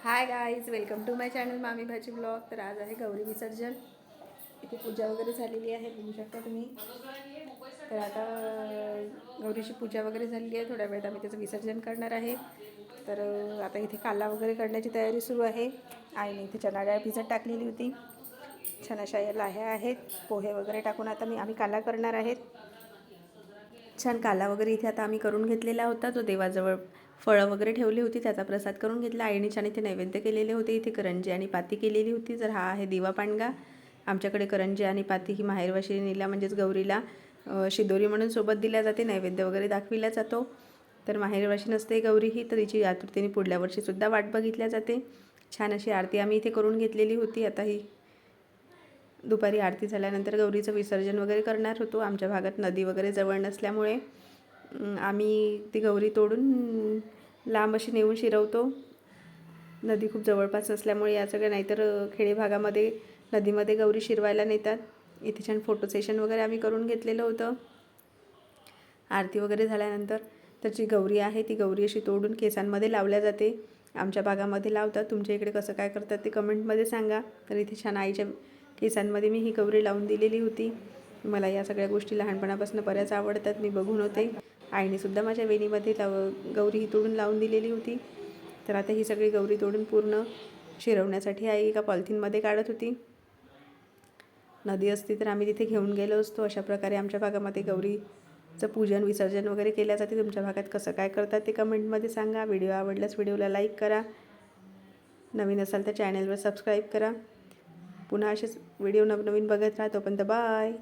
High guys, welcome to my channel मामी भाजी blog. तर आज आहे गौरी विसर्जन. इथे पूजा वगैरे झालेली आहे, बघू शकता तुम्ही. तर आता गौरीची पूजा वगैरे झालेली आहे. थोड्या वेळात आम्ही त्याचं विसर्जन करणार आहे. तर आता इथे काला वगैरे करण्याची तयारी सुरू आहे. आईने इथे चणा डाळ भिजत टाकलेली होती. छान अशा या लाह्या आहेत. पोहे वगैरे टाकून आता आम्ही काला करणार आहेत. छान काला वगैरे इथे आता आम्ही करून घेतलेला होता. तो देवाजवळ फळं वगैरे ठेवली होती, त्याचा प्रसाद करून घेतला. आईने छान इथे नैवेद्य केलेले होते. इथे करंजी आणि पाती केलेली होती. तर हा आहे दिवा पांडगा. आमच्याकडे करंजी आणि पाती ही माहेरवाशिणीला म्हणजेच गौरीला शिदोरी म्हणून सोबत दिल्या जाते. नैवेद्य वगैरे दाखविला जातो. तर माहेरवाशी नसते गौरी ही, तर तिची आतुरतेने पुढल्या वर्षीसुद्धा वाट बघितल्या जाते. छान अशी आरती आम्ही इथे करून घेतलेली होती. आता ही दुपारी आरती झाल्यानंतर गौरीचं विसर्जन वगैरे करणार होतो. आमच्या भागात नदी वगैरे जवळ नसल्यामुळे आम्ही ती गौरी तोडून लांब अशी नेऊन शिरवतो. नदी खूप जवळपास नसल्यामुळे या सगळ्या, नाहीतर खेडे भागामध्ये नदीमध्ये गौरी शिरवायला नेतात. इथे छान फोटो सेशन वगैरे आम्ही करून घेतलेलं होतं. आरती वगैरे झाल्यानंतर तर जी गौरी आहे ती गौरी अशी तोडून केसांमध्ये लावल्या जाते. आमच्या भागामध्ये लावतात. तुमच्या इकडे कसं काय करतात ते कमेंटमध्ये सांगा. तर इथे छान आईच्या केसांमध्ये मी ही गौरी लावून दिलेली होती. मला या सगळ्या गोष्टी लहानपणापासून बऱ्याच आवडतात. मी बघून होते. आईनेसुद्धा माझ्या वेणीमध्ये गौरी ही तोडून लावून दिलेली होती. तर आता ही सगळी गौरी तोडून पूर्ण शिरवण्यासाठी आई एका पॉलिथिनमध्ये काढत होती. नदी असती तर आम्ही तिथे घेऊन गेलो असतो. अशा प्रकारे आमच्या भागामध्ये गौरीचं पूजन विसर्जन वगैरे केल्या जाते. तुमच्या भागात कसं काय करतात ते कमेंटमध्ये सांगा. व्हिडिओ आवडल्यास व्हिडिओला लाईक करा. नवीन असाल तर चॅनलवर सबस्क्राईब करा. पुन्हा असेच व्हिडिओ नवनवीन बघत राहा. तोपर्यंत बाय.